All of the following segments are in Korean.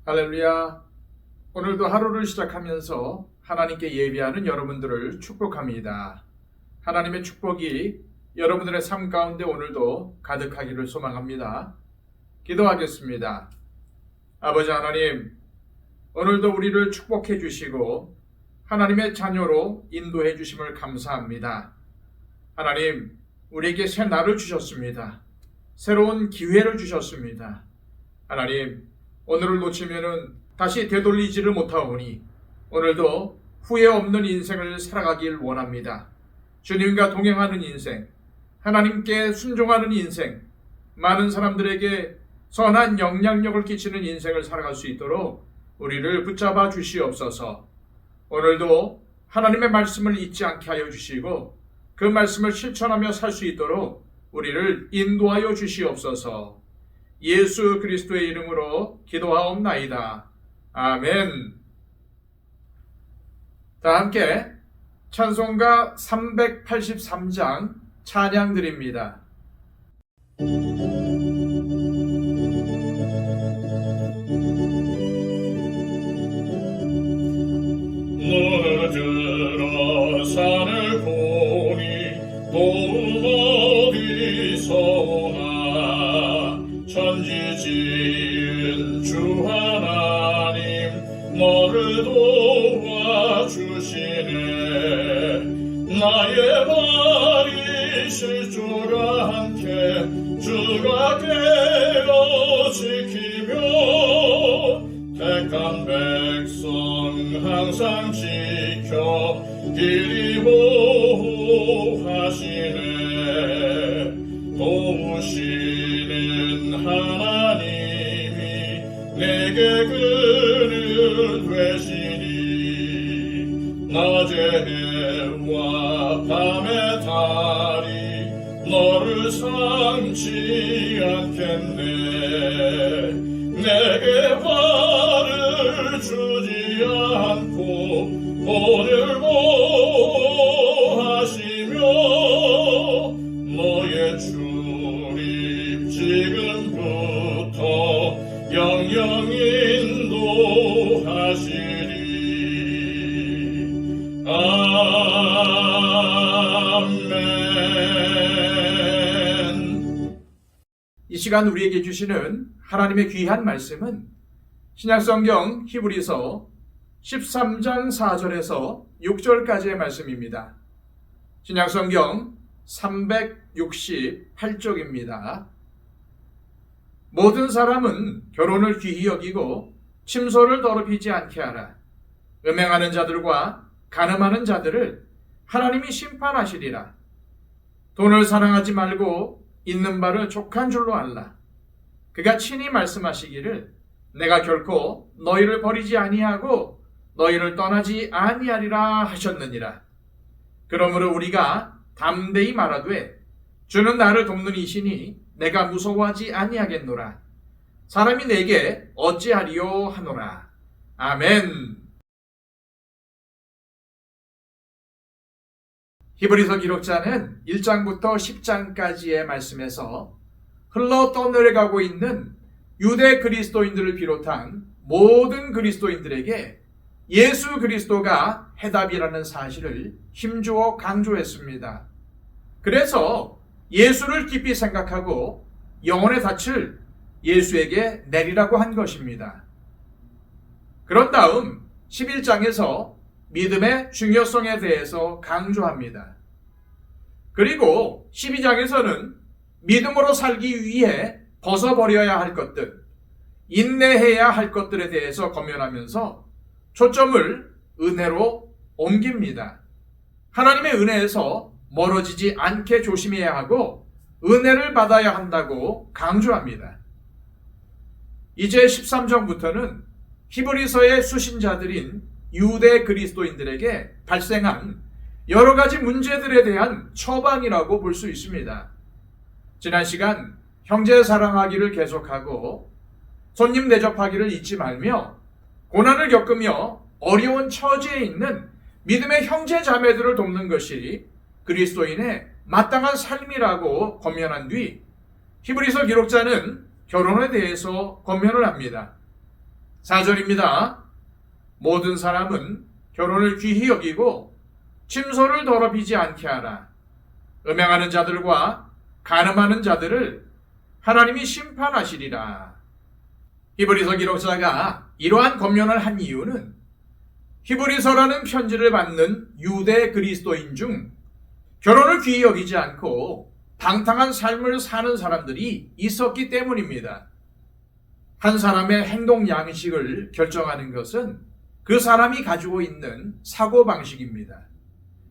할렐루야. 오늘도 하루를 시작하면서 하나님께 예배하는 여러분들을 축복합니다. 하나님의 축복이 여러분들의 삶 가운데 오늘도 가득하기를 소망합니다. 기도하겠습니다. 아버지 하나님, 오늘도 우리를 축복해 주시고 하나님의 자녀로 인도해 주심을 감사합니다. 하나님, 우리에게 새 날을 주셨습니다. 새로운 기회를 주셨습니다. 하나님, 오늘을 놓치면은 다시 되돌리지를 못하오니 오늘도 후회 없는 인생을 살아가길 원합니다. 주님과 동행하는 인생, 하나님께 순종하는 인생, 많은 사람들에게 선한 영향력을 끼치는 인생을 살아갈 수 있도록 우리를 붙잡아 주시옵소서. 오늘도 하나님의 말씀을 잊지 않게 하여 주시고 그 말씀을 실천하며 살 수 있도록 우리를 인도하여 주시옵소서. 예수 그리스도의 이름으로 기도하옵나이다. 아멘. 다 함께 찬송가 383장 찬양 드립니다. 너들아 산을 보니 도움 어디서 오나 천지 지은 주 하나님 너를 도와주시네. 나의 발이 실족아 않게 주가 깨어 지키며 택한 백성 항상 지켜 길이 보호하시네. 도우시는 하나님이 내게 그늘 되시니 낮의 해와 밤의 달이 너를 삼지 않겠네. 내게 화를 주지 않고 오늘 보호하시며 너의 출입 지금부터 영영 인도하시리. 아멘. 이 시간 우리에게 주시는 하나님의 귀한 말씀은 신약성경 히브리서 13장 4절에서 6절까지의 말씀입니다. 신약성경 368쪽입니다. 모든 사람은 결혼을 귀히 여기고 침소를 더럽히지 않게 하라. 음행하는 자들과 간음하는 자들을 하나님이 심판하시리라. 돈을 사랑하지 말고 있는 바를 족한 줄로 알라. 그가 친히 말씀하시기를 내가 결코 너희를 버리지 아니하고 너희를 떠나지 아니하리라 하셨느니라. 그러므로 우리가 담대히 말하되 주는 나를 돕는 이시니 내가 무서워하지 아니하겠노라. 사람이 내게 어찌하리요 하노라. 아멘. 히브리서 기록자는 1장부터 10장까지의 말씀에서 흘러 떠내려가고 있는 유대 그리스도인들을 비롯한 모든 그리스도인들에게 예수 그리스도가 해답이라는 사실을 힘주어 강조했습니다. 그래서 예수를 깊이 생각하고 영혼의 닻을 예수에게 내리라고 한 것입니다. 그런 다음 11장에서 믿음의 중요성에 대해서 강조합니다. 그리고 12장에서는 믿음으로 살기 위해 벗어버려야 할 것들, 인내해야 할 것들에 대해서 권면하면서 초점을 은혜로 옮깁니다. 하나님의 은혜에서 멀어지지 않게 조심해야 하고 은혜를 받아야 한다고 강조합니다. 이제 13장부터는 히브리서의 수신자들인 유대 그리스도인들에게 발생한 여러 가지 문제들에 대한 처방이라고 볼 수 있습니다. 지난 시간 형제 사랑하기를 계속하고 손님 대접하기를 잊지 말며 고난을 겪으며 어려운 처지에 있는 믿음의 형제 자매들을 돕는 것이 그리스도인의 마땅한 삶이라고 권면한 뒤 히브리서 기록자는 결혼에 대해서 권면을 합니다. 4절입니다. 모든 사람은 결혼을 귀히 여기고 침소를 더럽히지 않게 하라. 음행하는 자들과 간음하는 자들을 하나님이 심판하시리라. 히브리서 기록자가 이러한 권면을 한 이유는 히브리서라는 편지를 받는 유대 그리스도인 중 결혼을 귀히 여기지 않고 방탕한 삶을 사는 사람들이 있었기 때문입니다. 한 사람의 행동 양식을 결정하는 것은 그 사람이 가지고 있는 사고방식입니다.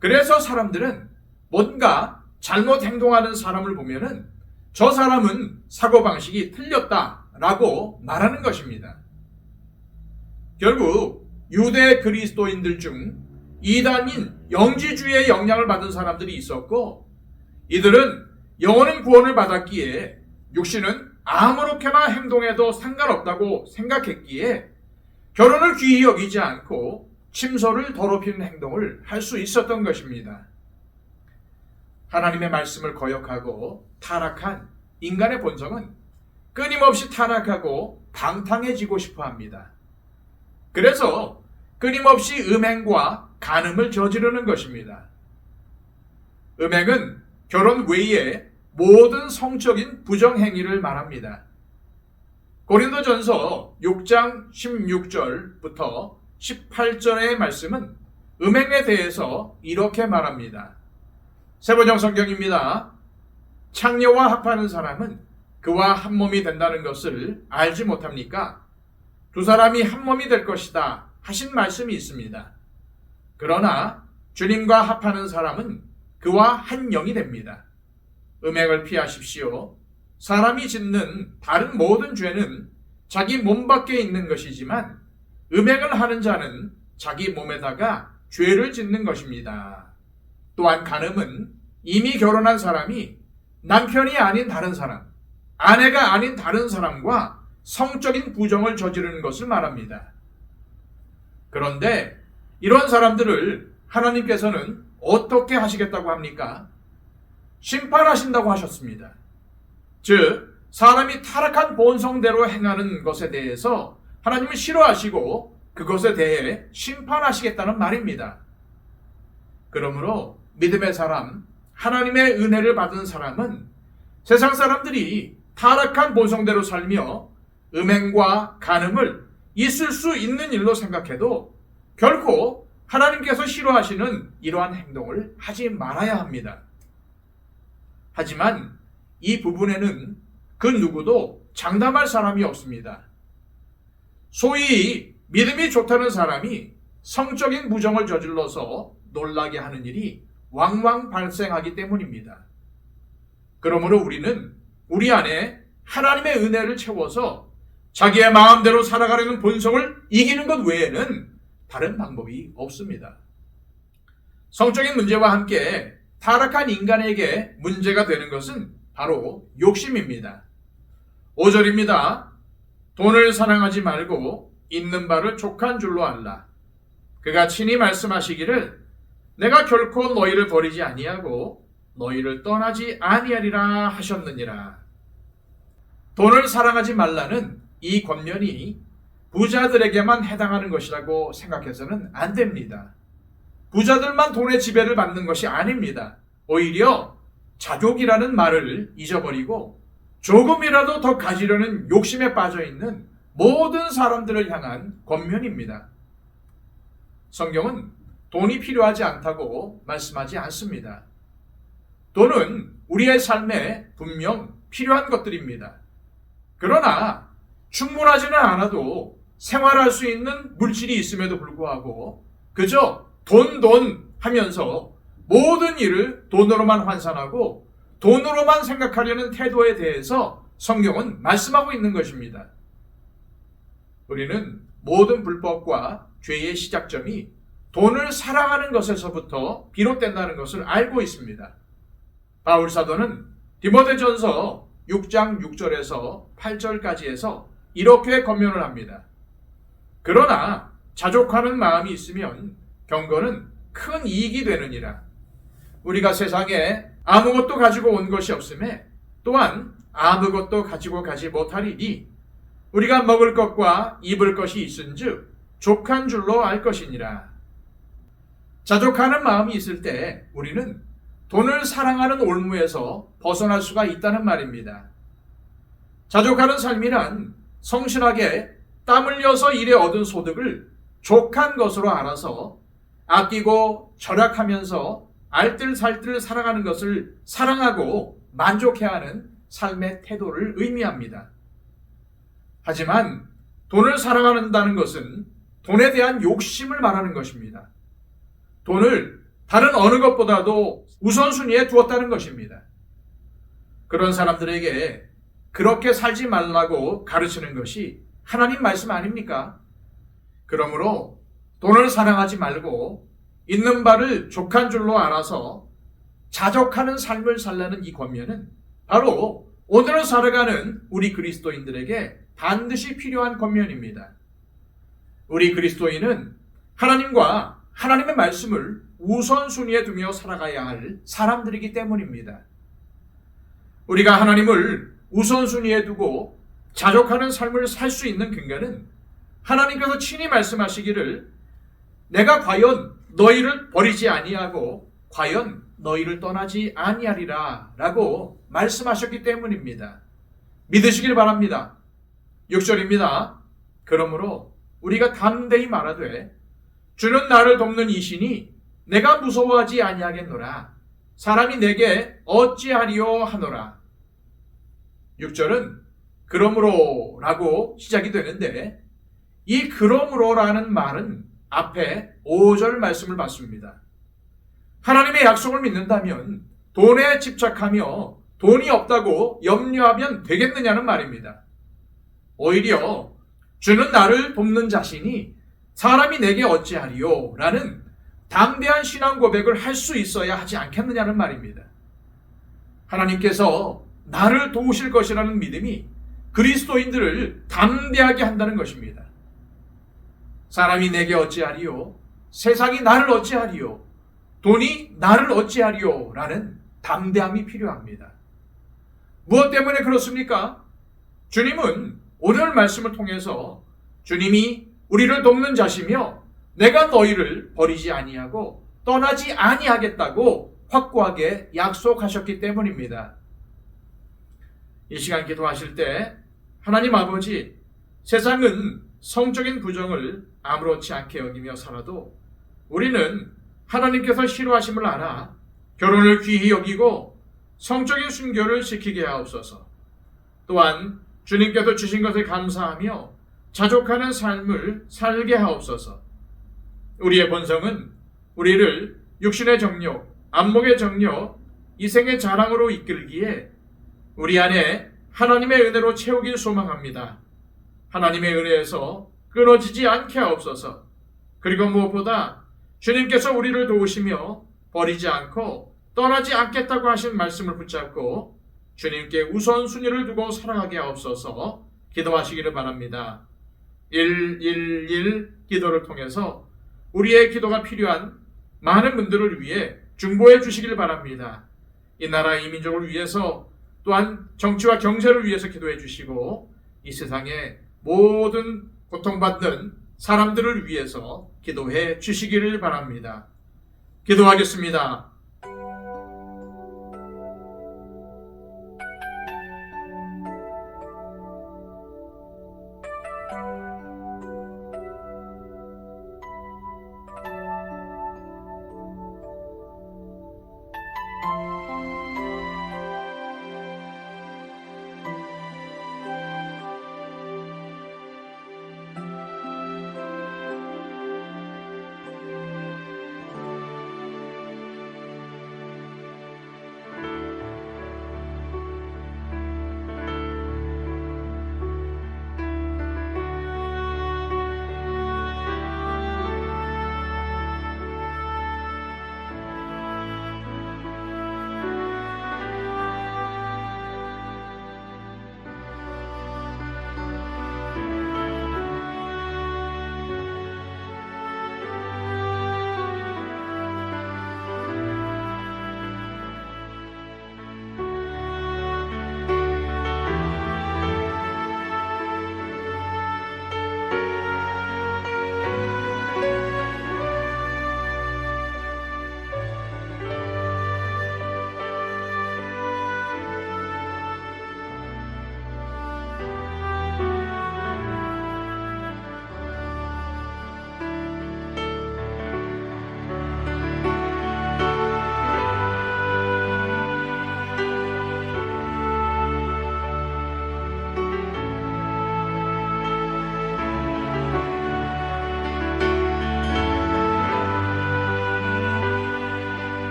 그래서 사람들은 뭔가 잘못 행동하는 사람을 보면은 저 사람은 사고방식이 틀렸다라고 말하는 것입니다. 결국 유대 그리스도인들 중 이단인 영지주의의 영향을 받은 사람들이 있었고, 이들은 영혼은 구원을 받았기에 육신은 아무렇게나 행동해도 상관없다고 생각했기에 결혼을 귀히 여기지 않고 침소를 더럽히는 행동을 할 수 있었던 것입니다. 하나님의 말씀을 거역하고 타락한 인간의 본성은 끊임없이 타락하고 방탕해지고 싶어 합니다. 그래서 끊임없이 음행과 간음을 저지르는 것입니다. 음행은 결혼 외에 모든 성적인 부정행위를 말합니다. 고린도전서 6장 16절부터 18절의 말씀은 음행에 대해서 이렇게 말합니다. 세번역 성경입니다. 창녀와 합하는 사람은 그와 한 몸이 된다는 것을 알지 못합니까? 두 사람이 한 몸이 될 것이다 하신 말씀이 있습니다. 그러나 주님과 합하는 사람은 그와 한 영이 됩니다. 음행을 피하십시오. 사람이 짓는 다른 모든 죄는 자기 몸 밖에 있는 것이지만 음행을 하는 자는 자기 몸에다가 죄를 짓는 것입니다. 또한 간음은 이미 결혼한 사람이 남편이 아닌 다른 사람, 아내가 아닌 다른 사람과 성적인 부정을 저지르는 것을 말합니다. 그런데 이런 사람들을 하나님께서는 어떻게 하시겠다고 합니까? 심판하신다고 하셨습니다. 즉, 사람이 타락한 본성대로 행하는 것에 대해서 하나님은 싫어하시고 그것에 대해 심판하시겠다는 말입니다. 그러므로 믿음의 사람, 하나님의 은혜를 받은 사람은 세상 사람들이 타락한 본성대로 살며 음행과 간음을 있을 수 있는 일로 생각해도 결코 하나님께서 싫어하시는 이러한 행동을 하지 말아야 합니다. 하지만 이 부분에는 그 누구도 장담할 사람이 없습니다. 소위 믿음이 좋다는 사람이 성적인 부정을 저질러서 놀라게 하는 일이 왕왕 발생하기 때문입니다. 그러므로 우리는 우리 안에 하나님의 은혜를 채워서 자기의 마음대로 살아가려는 본성을 이기는 것 외에는 다른 방법이 없습니다. 성적인 문제와 함께 타락한 인간에게 문제가 되는 것은 바로 욕심입니다. 5절입니다. 돈을 사랑하지 말고 있는 바를 족한 줄로 알라. 그가 친히 말씀하시기를 내가 결코 너희를 버리지 아니하고 너희를 떠나지 아니하리라 하셨느니라. 돈을 사랑하지 말라는 이 권면이 부자들에게만 해당하는 것이라고 생각해서는 안 됩니다. 부자들만 돈의 지배를 받는 것이 아닙니다. 오히려 자족이라는 말을 잊어버리고 조금이라도 더 가지려는 욕심에 빠져있는 모든 사람들을 향한 권면입니다. 성경은 돈이 필요하지 않다고 말씀하지 않습니다. 돈은 우리의 삶에 분명 필요한 것들입니다. 그러나 충분하지는 않아도 생활할 수 있는 물질이 있음에도 불구하고 그저 돈 하면서 모든 일을 돈으로만 환산하고 돈으로만 생각하려는 태도에 대해서 성경은 말씀하고 있는 것입니다. 우리는 모든 불법과 죄의 시작점이 돈을 사랑하는 것에서부터 비롯된다는 것을 알고 있습니다. 바울 사도는 디모데전서 6장 6절에서 8절까지에서 이렇게 권면을 합니다. 그러나 자족하는 마음이 있으면 경건은 큰 이익이 되느니라. 우리가 세상에 아무것도 가지고 온 것이 없음에 또한 아무것도 가지고 가지 못하리니 우리가 먹을 것과 입을 것이 있은즉 족한 줄로 알 것이니라. 자족하는 마음이 있을 때 우리는 돈을 사랑하는 올무에서 벗어날 수가 있다는 말입니다. 자족하는 삶이란 성실하게 땀 흘려서 일해 얻은 소득을 족한 것으로 알아서 아끼고 절약하면서 알뜰살뜰 살아가는 것을 사랑하고 만족해야 하는 삶의 태도를 의미합니다. 하지만 돈을 사랑한다는 것은 돈에 대한 욕심을 말하는 것입니다. 돈을 다른 어느 것보다도 우선순위에 두었다는 것입니다. 그런 사람들에게 그렇게 살지 말라고 가르치는 것이 하나님 말씀 아닙니까? 그러므로 돈을 사랑하지 말고 있는 바를 족한 줄로 알아서 자족하는 삶을 살라는 이 권면은 바로 오늘을 살아가는 우리 그리스도인들에게 반드시 필요한 권면입니다. 우리 그리스도인은 하나님과 하나님의 말씀을 우선순위에 두며 살아가야 할 사람들이기 때문입니다. 우리가 하나님을 우선순위에 두고 자족하는 삶을 살 수 있는 근거는 하나님께서 친히 말씀하시기를 내가 과연 너희를 버리지 아니하고 과연 너희를 떠나지 아니하리라 라고 말씀하셨기 때문입니다. 믿으시길 바랍니다. 6절입니다. 그러므로 우리가 담대히 말하되 주는 나를 돕는 이시니 내가 무서워하지 아니하겠노라. 사람이 내게 어찌하리요 하노라. 6절은 그러므로 라고 시작이 되는데 이 그러므로라는 말은 앞에 5절 말씀을 받습니다. 하나님의 약속을 믿는다면 돈에 집착하며 돈이 없다고 염려하면 되겠느냐는 말입니다. 오히려 주는 나를 돕는 자신이 사람이 내게 어찌하리요 라는 담대한 신앙 고백을 할 수 있어야 하지 않겠느냐는 말입니다. 하나님께서 나를 도우실 것이라는 믿음이 그리스도인들을 담대하게 한다는 것입니다. 사람이 내게 어찌하리요? 세상이 나를 어찌하리요? 돈이 나를 어찌하리요? 라는 담대함이 필요합니다. 무엇 때문에 그렇습니까? 주님은 오늘 말씀을 통해서 주님이 우리를 돕는 자시며 내가 너희를 버리지 아니하고 떠나지 아니하겠다고 확고하게 약속하셨기 때문입니다. 이 시간 기도하실 때 하나님 아버지, 세상은 성적인 부정을 아무렇지 않게 여기며 살아도 우리는 하나님께서 싫어하심을 알아 결혼을 귀히 여기고 성적인 순교를 지키게 하옵소서. 또한 주님께서 주신 것에 감사하며 자족하는 삶을 살게 하옵소서. 우리의 본성은 우리를 육신의 정욕, 안목의 정욕, 이생의 자랑으로 이끌기에 우리 안에 하나님의 은혜로 채우길 소망합니다. 하나님의 은혜에서 끊어지지 않게 하옵소서. 그리고 무엇보다 주님께서 우리를 도우시며 버리지 않고 떠나지 않겠다고 하신 말씀을 붙잡고 주님께 우선순위를 두고 살아가게 하옵소서. 기도하시기를 바랍니다. 111 기도를 통해서 우리의 기도가 필요한 많은 분들을 위해 중보해 주시기를 바랍니다. 이 나라 이 민족을 위해서 또한 정치와 경제를 위해서 기도해 주시고 이 세상의 모든 고통받는 사람들을 위해서 기도해 주시기를 바랍니다. 기도하겠습니다.